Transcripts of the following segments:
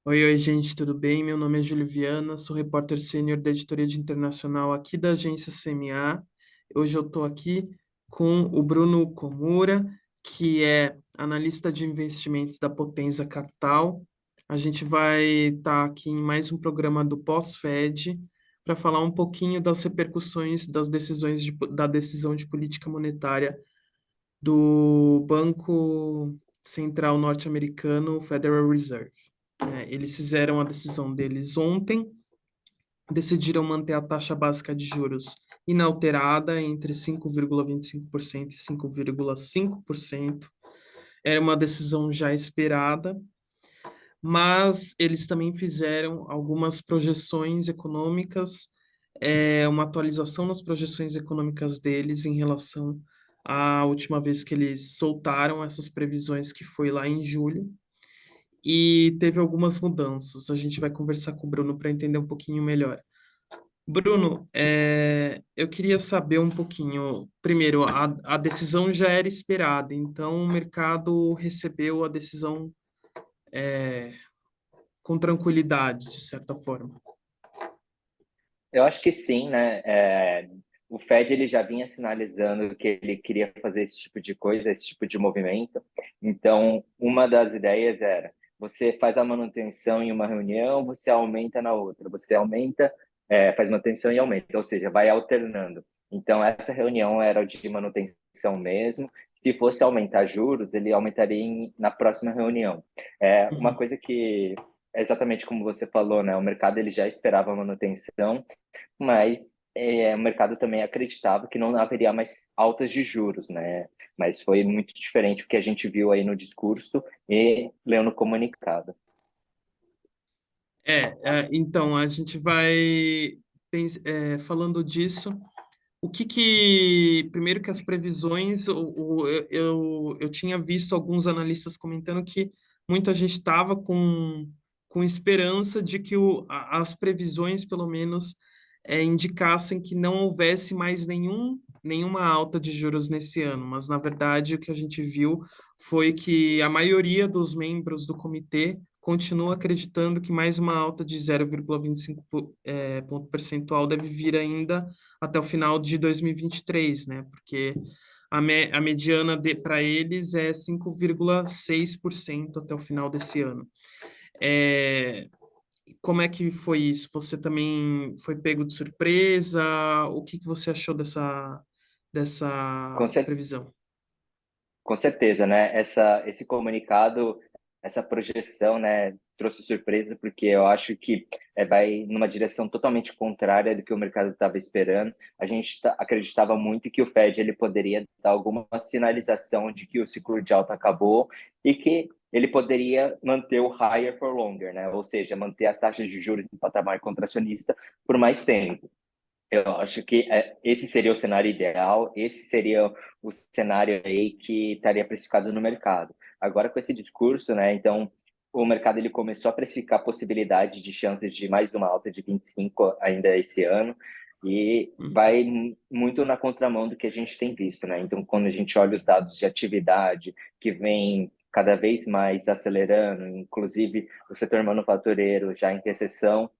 Oi, gente, tudo bem? Meu nome é Júlio Viana, sou repórter sênior da editoria de internacional aqui da agência CMA. Hoje eu estou aqui com o Bruno Komura, que é analista de investimentos da Potenza Capital. A gente vai estar aqui em mais um programa do Pós-Fed para falar um pouquinho das repercussões das decisões da decisão de política monetária do Banco Central norte-americano, Federal Reserve. Eles fizeram a decisão deles ontem, decidiram manter a taxa básica de juros inalterada entre 5,25% e 5,5%. Era uma decisão já esperada, mas eles também fizeram algumas projeções econômicas, uma atualização nas projeções econômicas deles em relação à última vez que eles soltaram essas previsões, que foi lá em julho, e teve algumas mudanças. A gente vai conversar com o Bruno para entender um pouquinho melhor. Bruno, eu queria saber um pouquinho. Primeiro, a decisão já era esperada, então o mercado recebeu a decisão com tranquilidade, de certa forma. Eu acho que sim, né? O Fed ele já vinha sinalizando que ele queria fazer esse tipo de coisa, esse tipo de movimento. Então, uma das ideias era: você faz a manutenção em uma reunião, você aumenta na outra, você aumenta, faz manutenção e aumenta, ou seja, vai alternando. Então, essa reunião era de manutenção mesmo. Se fosse aumentar juros, ele aumentaria na próxima reunião. Uma Uhum. coisa que é exatamente como você falou, né? O mercado ele já esperava a manutenção, mas o mercado também acreditava que não haveria mais altas de juros, né? Mas foi muito diferente o que a gente viu aí no discurso e leu no comunicado. Então, a gente vai falando disso. Primeiro que as previsões, eu tinha visto alguns analistas comentando que muita gente estava com esperança de que as previsões, pelo menos, indicassem que não houvesse mais nenhuma alta de juros nesse ano, mas, na verdade, o que a gente viu foi que a maioria dos membros do comitê continua acreditando que mais uma alta de 0,25 ponto percentual deve vir ainda até o final de 2023, né? Porque a mediana para eles é 5,6% até o final desse ano. É, Como é que foi isso? Você também foi pego de surpresa? O que você achou Com, dessa cer previsão? com certeza, né? Esse comunicado, essa projeção, né, trouxe surpresa, porque eu acho que vai numa direção totalmente contrária do que o mercado estava esperando. A gente acreditava muito que o Fed ele poderia dar alguma sinalização de que o ciclo de alta acabou e que ele poderia manter o higher for longer, né? Ou seja, manter a taxa de juros em patamar contracionista por mais tempo. Eu acho que esse seria o cenário ideal, esse seria o cenário aí que estaria precificado no mercado. Agora, com esse discurso, né, então, o mercado ele começou a precificar a possibilidade de chances de mais uma alta de 25 ainda esse ano, e vai Uhum. muito na contramão do que a gente tem visto, né? Então, quando a gente olha os dados de atividade, que vem cada vez mais acelerando, inclusive o setor manufatureiro já em recessão,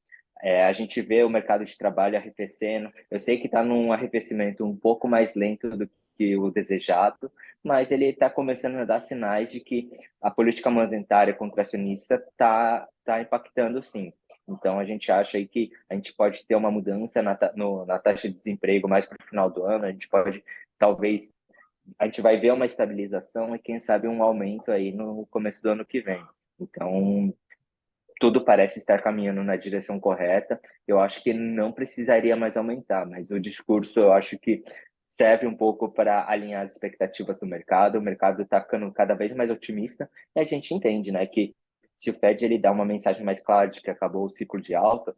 a gente vê o mercado de trabalho arrefecendo. Eu sei que está num arrefecimento um pouco mais lento do que o desejado, mas ele está começando a dar sinais de que a política monetária contracionista está impactando, sim. Então, a gente acha aí que a gente pode ter uma mudança na taxa de desemprego mais para o final do ano. A gente pode, talvez, a gente vai ver uma estabilização e, quem sabe, um aumento aí no começo do ano que vem. Então, tudo parece estar caminhando na direção correta. Eu acho que não precisaria mais aumentar, mas o discurso eu acho que serve um pouco para alinhar as expectativas do mercado. O mercado está ficando cada vez mais otimista e a gente entende, né, que se o Fed ele dá uma mensagem mais clara de que acabou o ciclo de alta,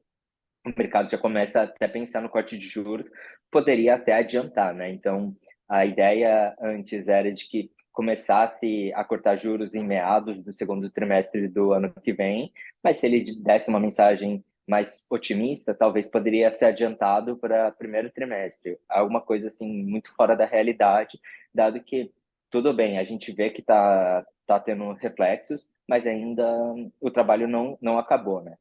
o mercado já começa até a pensar no corte de juros, poderia até adiantar, né? Então, a ideia antes era de que começasse a cortar juros em meados do segundo trimestre do ano que vem, mas se ele desse uma mensagem mais otimista, talvez poderia ser adiantado para primeiro trimestre, alguma coisa assim muito fora da realidade, dado que tudo bem, a gente vê que tá tendo reflexos, mas ainda o trabalho não acabou, né?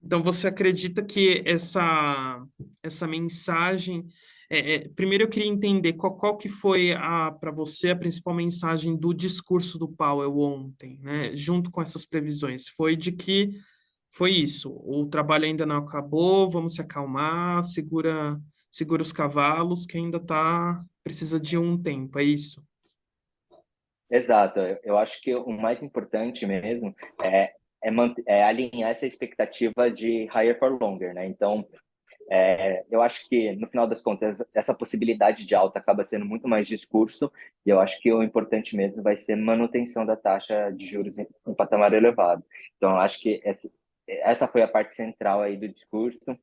Então, você acredita que essa mensagem... primeiro, eu queria entender qual que foi, para você, a principal mensagem do discurso do Powell ontem, né? Junto com essas previsões. Foi de que foi isso, o trabalho ainda não acabou, vamos se acalmar, segura os cavalos, que ainda precisa de um tempo, é isso? Exato, eu acho que o mais importante mesmo é alinhar essa expectativa de higher for longer, né? Então, eu acho que, no final das contas, essa possibilidade de alta acaba sendo muito mais discurso, e eu acho que o importante mesmo vai ser manutenção da taxa de juros em um patamar elevado. Então, eu acho que essa foi a parte central aí do discurso.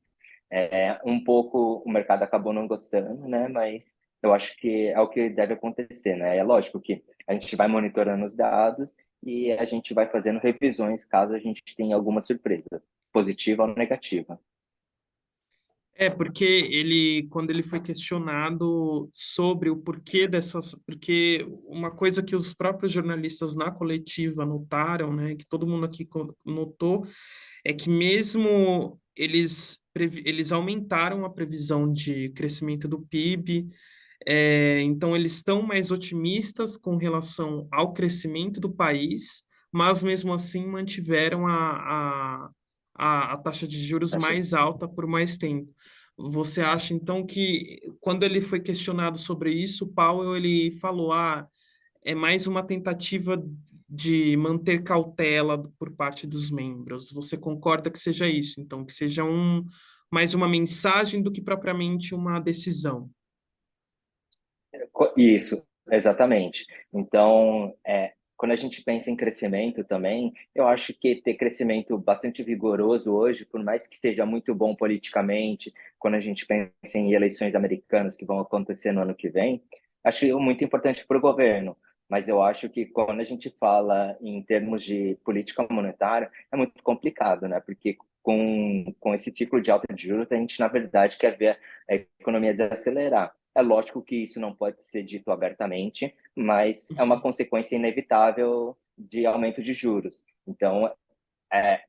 Um pouco o mercado acabou não gostando, né? Mas eu acho que é o que deve acontecer, né? É lógico que a gente vai monitorando os dados e a gente vai fazendo revisões caso a gente tenha alguma surpresa, positiva ou negativa. Porque ele, quando ele foi questionado sobre o porquê dessas, porque uma coisa que os próprios jornalistas na coletiva notaram, né, que todo mundo aqui notou, é que mesmo eles aumentaram a previsão de crescimento do PIB, então eles estão mais otimistas com relação ao crescimento do país, mas mesmo assim mantiveram a taxa de juros Acho mais alta por mais tempo. Você acha então que quando ele foi questionado sobre isso, o Powell ele falou, é mais uma tentativa de manter cautela por parte dos membros. Você concorda que seja isso? Então, que seja mais uma mensagem do que propriamente uma decisão. Isso, exatamente. Então, quando a gente pensa em crescimento também, eu acho que ter crescimento bastante vigoroso hoje, por mais que seja muito bom politicamente, quando a gente pensa em eleições americanas que vão acontecer no ano que vem, acho muito importante para o governo. Mas eu acho que quando a gente fala em termos de política monetária, é muito complicado, né? Porque com esse ciclo de alta de juros, a gente, na verdade, quer ver a economia desacelerar. É lógico que isso não pode ser dito abertamente, mas é uma consequência inevitável de aumento de juros. Então, é,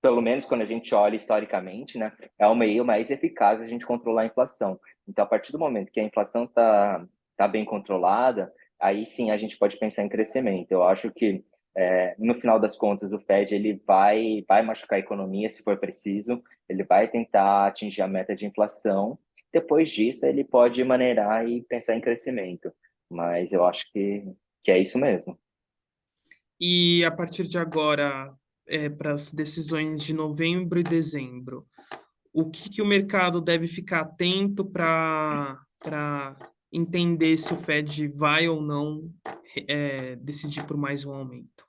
pelo menos quando a gente olha historicamente, né, é o meio mais eficaz a gente controlar a inflação. Então, a partir do momento que a inflação tá bem controlada, aí sim a gente pode pensar em crescimento. Eu acho que, no final das contas, o Fed ele vai machucar a economia se for preciso, ele vai tentar atingir a meta de inflação. Depois disso, ele pode maneirar e pensar em crescimento. Mas eu acho que é isso mesmo. E a partir de agora, para as decisões de novembro e dezembro, o que que o mercado deve ficar atento para entender se o Fed vai ou não decidir por mais um aumento?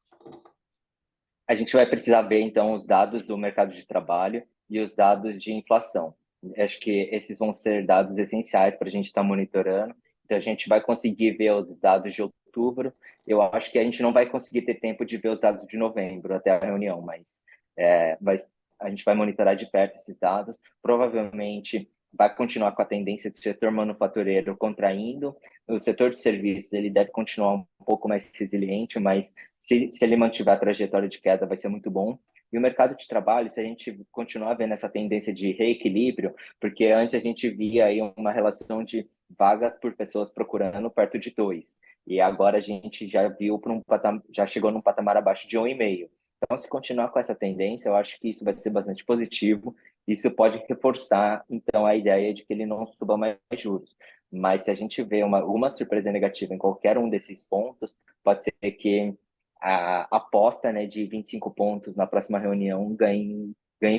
A gente vai precisar ver, então, os dados do mercado de trabalho e os dados de inflação. Acho que esses vão ser dados essenciais para a gente estar monitorando. Então, a gente vai conseguir ver os dados de outubro. Eu acho que a gente não vai conseguir ter tempo de ver os dados de novembro até a reunião, mas é, vai, a gente vai monitorar de perto esses dados. Provavelmente vai continuar com a tendência do setor manufatureiro contraindo. O setor de serviços ele deve continuar um pouco mais resiliente, mas se ele mantiver a trajetória de queda, vai ser muito bom. E o mercado de trabalho, se a gente continuar vendo essa tendência de reequilíbrio, porque antes a gente via aí uma relação de vagas por pessoas procurando perto de dois, e agora a gente já viu para já chegou num patamar abaixo de 1,5. Então, se continuar com essa tendência, eu acho que isso vai ser bastante positivo. Isso pode reforçar, então, a ideia de que ele não suba mais juros. Mas se a gente vê alguma surpresa negativa em qualquer um desses pontos, pode ser que a aposta, né, de 25 pontos na próxima reunião ganhe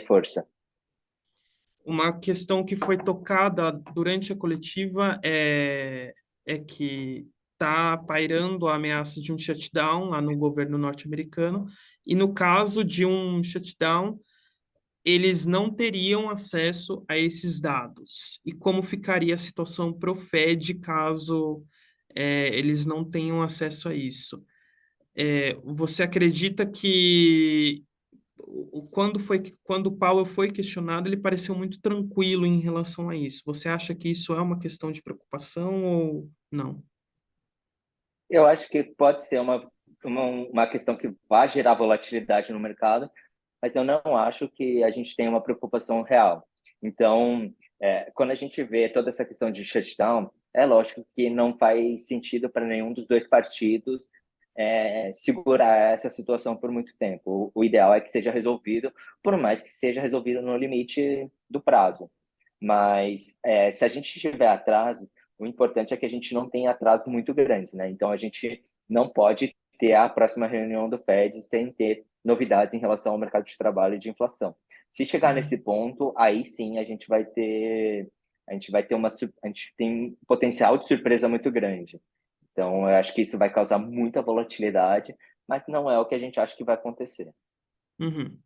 força. Uma questão que foi tocada durante a coletiva é que está pairando a ameaça de um shutdown lá no governo norte-americano, e no caso de um shutdown, eles não teriam acesso a esses dados. E como ficaria a situação para o Fed caso eles não tenham acesso a isso? Você acredita que quando o Powell foi questionado, ele pareceu muito tranquilo em relação a isso. Você acha que isso é uma questão de preocupação ou não? Eu acho que pode ser uma questão que vai gerar volatilidade no mercado, mas eu não acho que a gente tenha uma preocupação real. Então, quando a gente vê toda essa questão de shutdown, é lógico que não faz sentido para nenhum dos dois partidos segurar essa situação por muito tempo. O ideal é que seja resolvido, por mais que seja resolvido no limite do prazo. Mas se a gente tiver atraso, o importante é que a gente não tenha atraso muito grande, né? Então, a gente não pode ter a próxima reunião do Fed sem ter novidades em relação ao mercado de trabalho e de inflação. Se chegar nesse Uhum, ponto, aí sim a gente tem um potencial de surpresa muito grande. Então, eu acho que isso vai causar muita volatilidade, mas não é o que a gente acha que vai acontecer. uhum.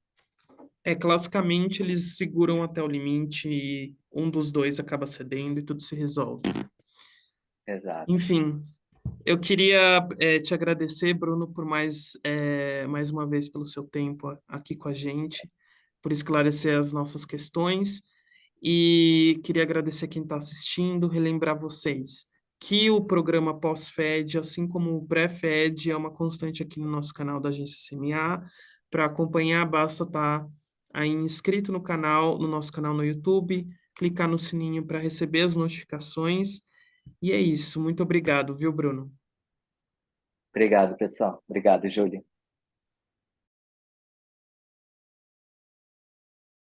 Classicamente eles seguram até o limite e um dos dois acaba cedendo e tudo se resolve. Exato. Enfim, eu queria te agradecer, Bruno, por mais uma vez pelo seu tempo aqui com a gente, por esclarecer as nossas questões. E queria agradecer quem está assistindo, relembrar vocês que o programa pós-FED, assim como o pré-FED, é uma constante aqui no nosso canal da Agência CMA. Para acompanhar, basta estar aí inscrito no canal, no nosso canal no YouTube, clicar no sininho para receber as notificações. E é isso. Muito obrigado, viu, Bruno? Obrigado, pessoal. Obrigado, Júlio.